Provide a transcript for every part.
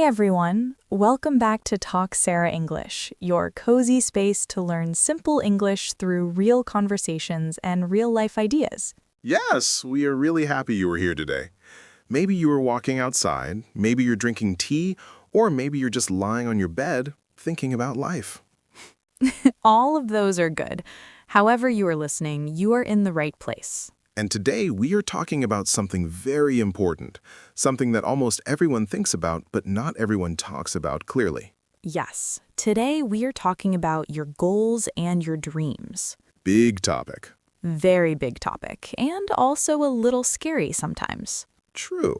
everyone, welcome back to Talk Sara English, your cozy space to learn simple English through real conversations and real-life ideas. Yes, we are really happy you were here today. Maybe you were walking outside, maybe you're drinking tea, or maybe you're just lying on your bed thinking about life. All of those are good. However you are listening, you are in the right place. And today we are talking about something very important, something that almost everyone thinks about, but not everyone talks about clearly. Yes, today we are talking about your goals and your dreams. Big topic. Very big topic, and also a little scary sometimes. True.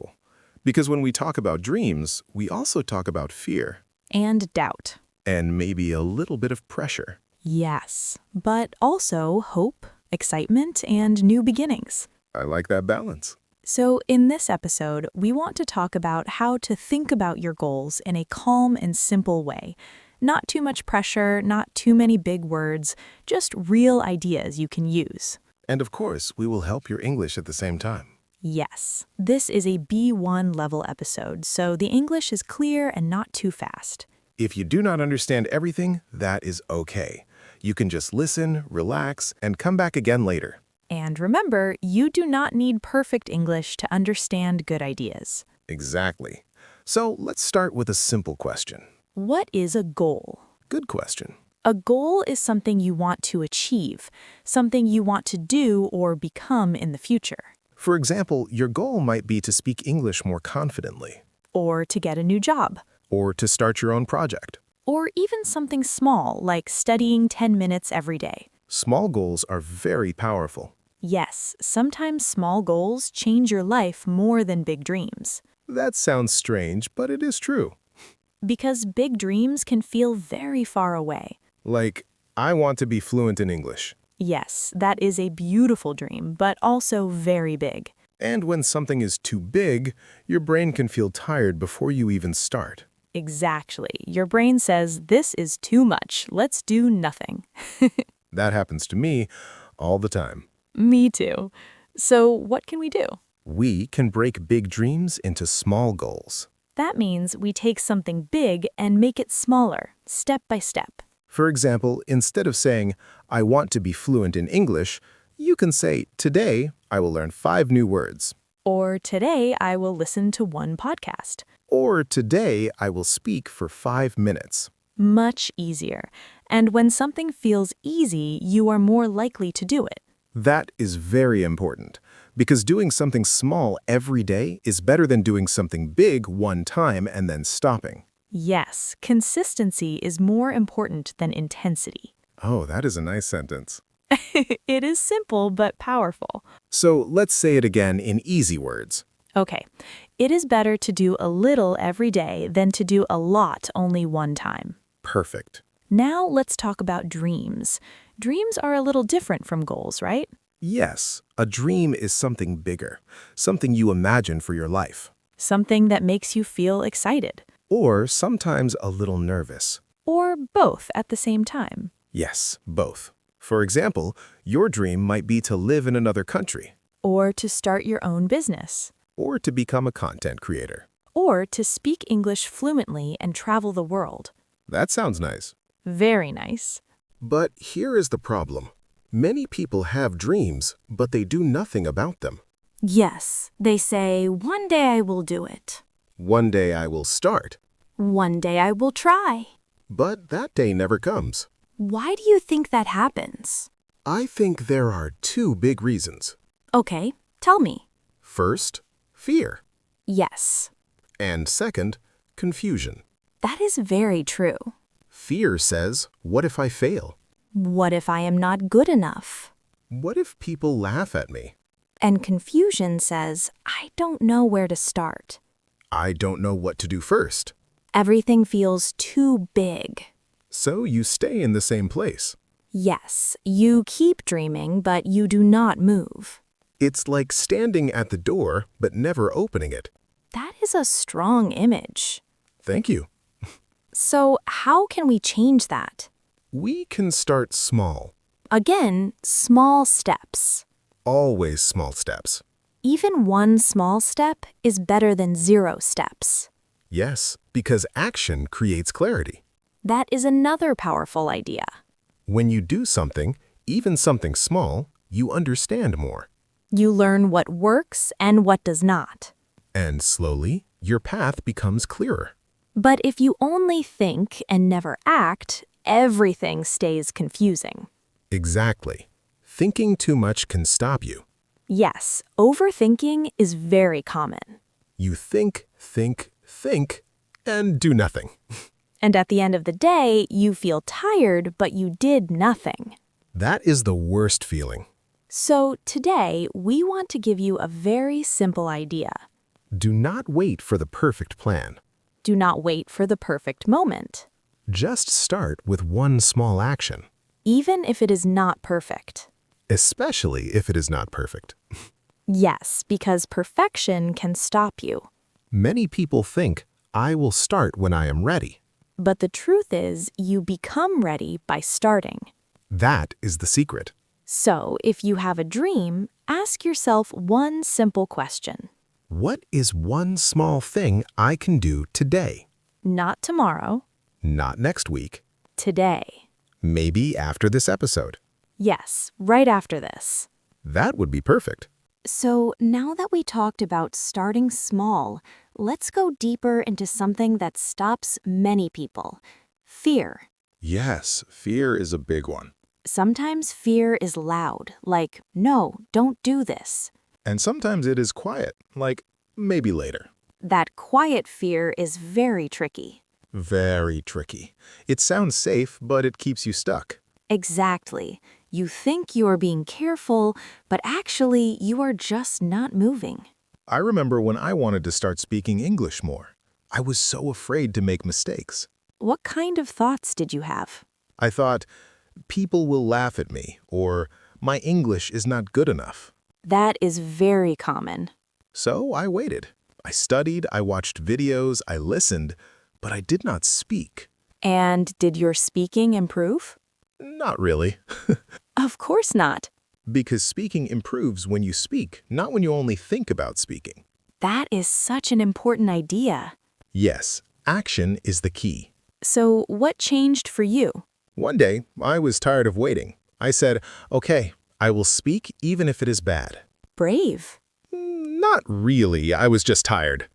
Because when we talk about dreams, we also talk about fear. And doubt. And maybe a little bit of pressure. Yes, but also hope, excitement, and new beginnings. I like that balance. So in this episode, we want to talk about how to think about your goals in a calm and simple way. Not too much pressure, not too many big words, just real ideas you can use. And of course, we will help your English at the same time. Yes, this is a B1 level episode, so the English is clear and not too fast. If you do not understand everything, that is okay. You can just listen, relax, and come back again later. And remember, you do not need perfect English to understand good ideas. Exactly. So let's start with a simple question. What is a goal? Good question. A goal is something you want to achieve, something you want to do or become in the future. For example, your goal might be to speak English more confidently. Or to get a new job. Or to start your own project. Or even something small, like studying 10 minutes every day. Small goals are very powerful. Yes, sometimes small goals change your life more than big dreams. That sounds strange, but it is true. Because big dreams can feel very far away. Like, I want to be fluent in English. Yes, that is a beautiful dream, but also very big. And when something is too big, your brain can feel tired before you even start. Exactly. Your brain says, this is too much. Let's do nothing. That happens to me all the time. Me too. So what can we do? We can break big dreams into small goals. That means we take something big and make it smaller, step by step. For example, instead of saying, I want to be fluent in English, you can say, today I will learn 5 new words. Or today I will listen to 1 podcast. Or today I will speak for 5 minutes. Much easier. And when something feels easy, you are more likely to do it. That is very important, because doing something small every day is better than doing something big one time and then stopping. Yes, consistency is more important than intensity. Oh, that is a nice sentence. It is simple but powerful. So let's say it again in easy words. Okay, it is better to do a little every day than to do a lot only one time. Perfect. Now let's talk about dreams. Dreams are a little different from goals, right? Yes, a dream is something bigger, something you imagine for your life. Something that makes you feel excited. Or sometimes a little nervous. Or both at the same time. Yes, both. For example, your dream might be to live in another country. Or to start your own business. Or to become a content creator. Or to speak English fluently and travel the world. That sounds nice. Very nice. But here is the problem. Many people have dreams, but they do nothing about them. Yes, they say, one day I will do it. One day I will start. One day I will try. But that day never comes. Why do you think that happens? I think there are 2 big reasons. Okay, tell me. First, fear. Yes. And second, confusion. That is very true. Fear says, what if I fail? What if I am not good enough? What if people laugh at me? And confusion says, I don't know where to start. I don't know what to do first. Everything feels too big. So you stay in the same place. Yes, you keep dreaming, but you do not move. It's like standing at the door, but never opening it. That is a strong image. Thank you. So how can we change that? We can start small. Again, small steps. Always small steps. Even one small step is better than 0 steps. Yes, because action creates clarity. That is another powerful idea. When you do something, even something small, you understand more. You learn what works and what does not. And slowly, your path becomes clearer. But if you only think and never act, everything stays confusing. Exactly. Thinking too much can stop you. Yes, overthinking is very common. You think, and do nothing. And at the end of the day, you feel tired, but you did nothing. That is the worst feeling. So today, we want to give you a very simple idea. Do not wait for the perfect plan. Do not wait for the perfect moment, Just start with one small action, even if it is not perfect. especially if it is not perfect. Yes, because perfection can stop you. Many people think, I will start when I am ready. But the truth is, you become ready by starting. That is the secret. So, if you have a dream, ask yourself one simple question. What is one small thing I can do today? Not tomorrow, Not next week. today. Maybe after this episode. Yes, right after this. That would be perfect. So, now that we talked about starting small, let's go deeper into something that stops many people. Fear. Yes, fear is a big one. Sometimes fear is loud, like, no, don't do this. And sometimes it is quiet, like maybe later. That quiet fear is very tricky. Very tricky. It sounds safe, but it keeps you stuck. Exactly. You think you are being careful, but actually you are just not moving. I remember when I wanted to start speaking English more. I was so afraid to make mistakes. What kind of thoughts did you have? I thought, people will laugh at me, or my English is not good enough. That is very common. So I waited. I studied, I watched videos, I listened, but I did not speak. And did your speaking improve? Not really. Of course not. Because speaking improves when you speak, not when you only think about speaking. That is such an important idea. Yes, action is the key. So, what changed for you? One day, I was tired of waiting. I said, okay, I will speak even if it is bad. Brave. Not really, I was just tired.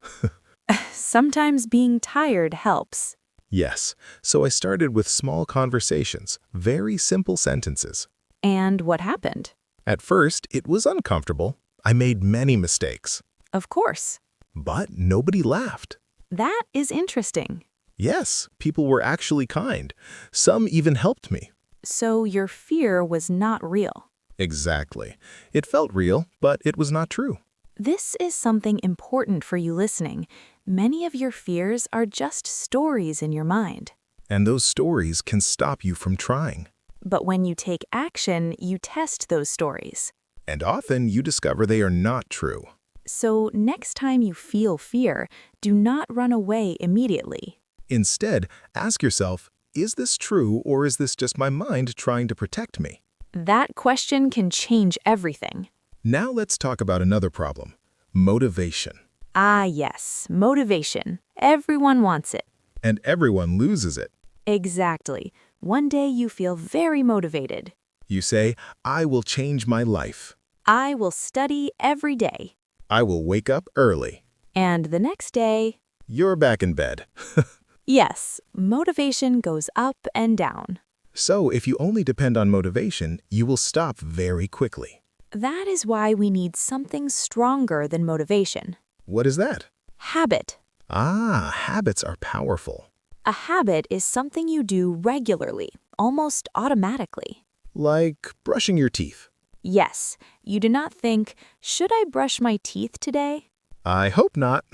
Sometimes being tired helps. Yes, so I started with small conversations, very simple sentences. And what happened? At first, it was uncomfortable. I made many mistakes. Of course. But nobody laughed. That is interesting. Yes, people were actually kind. Some even helped me. So your fear was not real. Exactly. It felt real, but it was not true. This is something important for you listening. Many of your fears are just stories in your mind. And those stories can stop you from trying. But when you take action, you test those stories. And often you discover they are not true. So next time you feel fear, do not run away immediately. Instead, ask yourself, is this true or is this just my mind trying to protect me? That question can change everything. Now let's talk about another problem, motivation. Ah, yes, motivation. Everyone wants it. And everyone loses it. Exactly. One day you feel very motivated. You say, I will change my life. I will study every day. I will wake up early. And the next day, You're back in bed. yes, motivation goes up and down. So if you only depend on motivation, you will stop very quickly. That is why we need something stronger than motivation. What is that? Habit. Ah, habits are powerful. A habit is something you do regularly, almost automatically. Like brushing your teeth. Yes, you do not think, should I brush my teeth today? I hope not.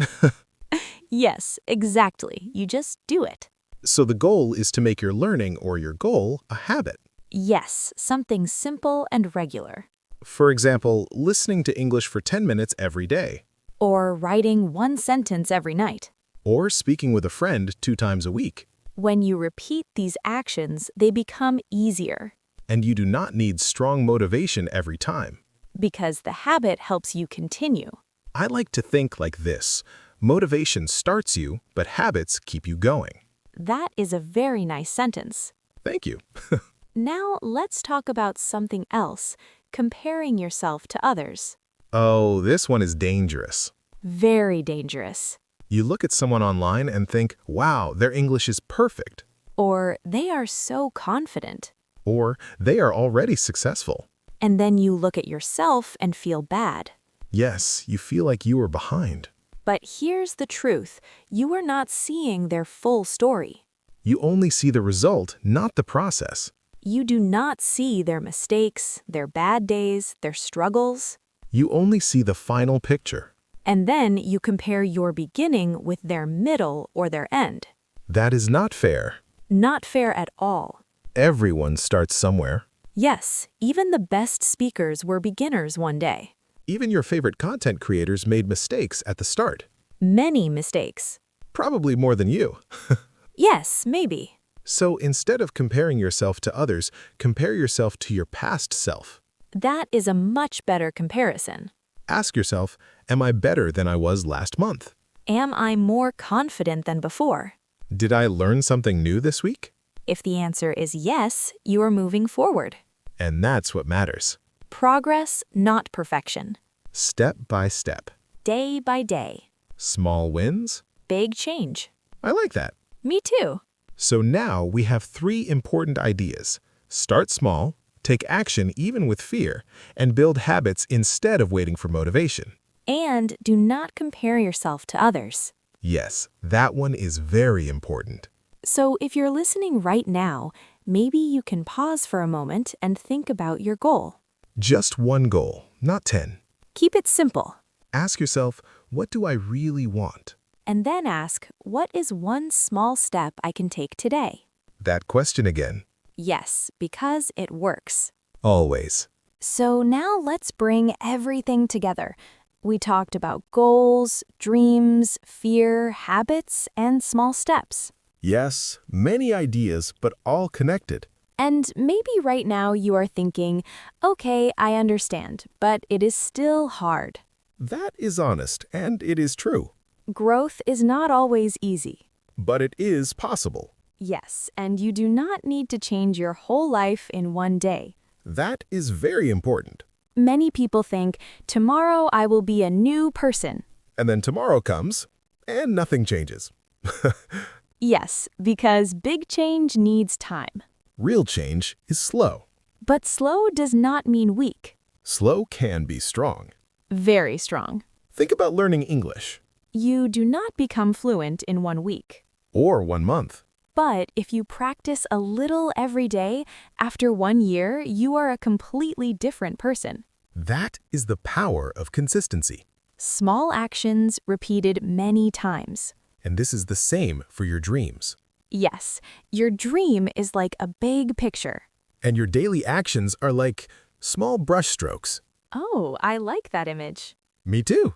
Yes, exactly. You just do it. So the goal is to make your learning or your goal a habit. Yes, something simple and regular. For example, listening to English for 10 minutes every day. Or writing one sentence every night. Or speaking with a friend 2 times a week. When you repeat these actions, they become easier. And you do not need strong motivation every time. Because the habit helps you continue. I like to think like this. Motivation starts you, but habits keep you going. That is a very nice sentence. Thank you. Now let's talk about something else, comparing yourself to others. Oh, this one is dangerous. Very dangerous. You look at someone online and think, wow, their English is perfect. Or they are so confident. Or they are already successful. And then you look at yourself and feel bad. Yes, you feel like you are behind. But here's the truth. You are not seeing their full story. You only see the result, not the process. You do not see their mistakes, their bad days, their struggles. You only see the final picture. And then you compare your beginning with their middle or their end. That is not fair. Not fair at all. Everyone starts somewhere. Yes, even the best speakers were beginners one day. Even your favorite content creators made mistakes at the start. Many mistakes. Probably more than you. Yes, maybe. So instead of comparing yourself to others, compare yourself to your past self. That is a much better comparison. Ask yourself, am I better than I was last month? Am I more confident than before? Did I learn something new this week? If the answer is yes, you are moving forward. And that's what matters. Progress, not perfection. Step by step. Day by day. Small wins? Big change. I like that. Me too. So now we have 3 important ideas. Start small, take action even with fear, and build habits instead of waiting for motivation. And do not compare yourself to others. Yes, that one is very important. So if you're listening right now, maybe you can pause for a moment and think about your goal. Just one goal, not 10. Keep it simple. Ask yourself, what do I really want? And then ask, what is one small step I can take today? That question again. Yes, because it works. Always. So now let's bring everything together. We talked about goals, dreams, fear, habits, and small steps. Yes, many ideas, but all connected. And maybe right now you are thinking, okay, I understand, but it is still hard. That is honest, and it is true. Growth is not always easy. But it is possible. Yes, and you do not need to change your whole life in one day. That is very important. Many people think, tomorrow I will be a new person. And then tomorrow comes, and nothing changes. Yes, because big change needs time. Real change is slow. But slow does not mean weak. Slow can be strong. Very strong. Think about learning English. You do not become fluent in 1 week. Or 1 month. But if you practice a little every day, after 1 year, you are a completely different person. That is the power of consistency. Small actions repeated many times. And this is the same for your dreams. Yes, your dream is like a big picture. And your daily actions are like small brushstrokes. Oh, I like that image. Me too.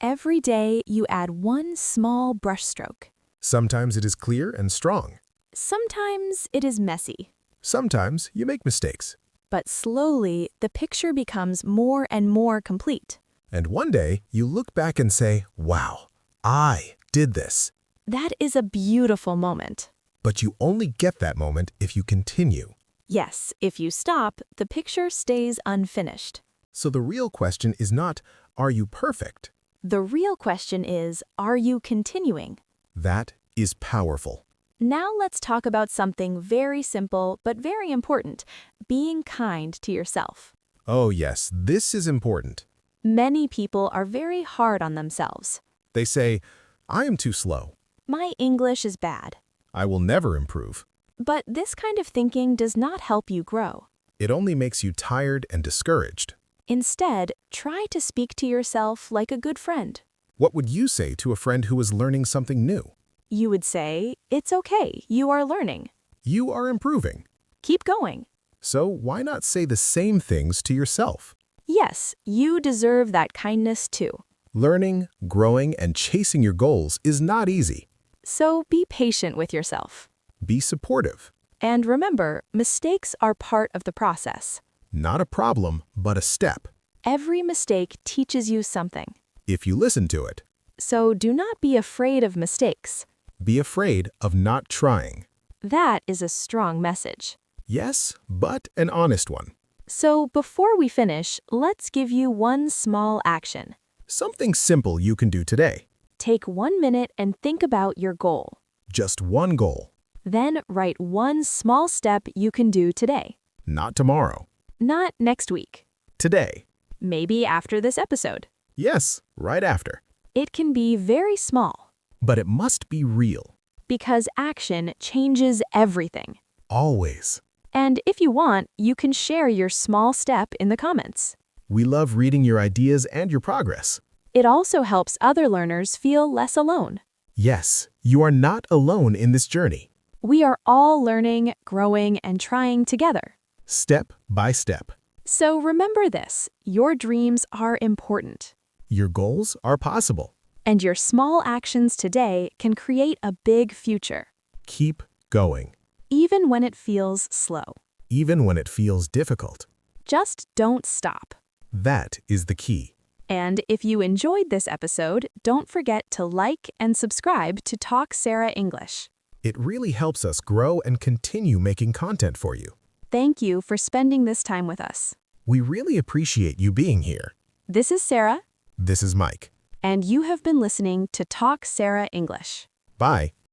Every day, you add one small brushstroke. Sometimes it is clear and strong. Sometimes it is messy. Sometimes you make mistakes. But slowly, the picture becomes more and more complete. And one day, you look back and say, wow, I did this. That is a beautiful moment. But you only get that moment if you continue. Yes, if you stop, the picture stays unfinished. So the real question is not, are you perfect? The real question is, are you continuing? That is powerful. Now let's talk about something very simple but very important, being kind to yourself. Oh yes, this is important. Many people are very hard on themselves. They say, I am too slow. My English is bad. I will never improve. But this kind of thinking does not help you grow. It only makes you tired and discouraged. Instead, try to speak to yourself like a good friend. What would you say to a friend who is learning something new? You would say, it's okay, you are learning. You are improving. Keep going. So why not say the same things to yourself? Yes, you deserve that kindness too. Learning, growing, and chasing your goals is not easy. So be patient with yourself. Be supportive. And remember, mistakes are part of the process. Not a problem, but a step. Every mistake teaches you something. If you listen to it. So do not be afraid of mistakes. Be afraid of not trying. That is a strong message. Yes, but an honest one. So before we finish, let's give you one small action. Something simple you can do today. Take 1 minute and think about your goal. Just one goal. Then write one small step you can do today. Not tomorrow. Not next week. Today. Maybe after this episode. Yes, right after. It can be very small. But it must be real. Because action changes everything. Always. And if you want, you can share your small step in the comments. We love reading your ideas and your progress. It also helps other learners feel less alone. Yes, you are not alone in this journey. We are all learning, growing, and trying together. Step by step. So remember this, your dreams are important. Your goals are possible. And your small actions today can create a big future. Keep going. Even when it feels slow. Even when it feels difficult. Just don't stop. That is the key. And if you enjoyed this episode, don't forget to like and subscribe to Talk Sara English. It really helps us grow and continue making content for you. Thank you for spending this time with us. We really appreciate you being here. This is Sarah. This is Mike. And you have been listening to Talk Sara English. Bye.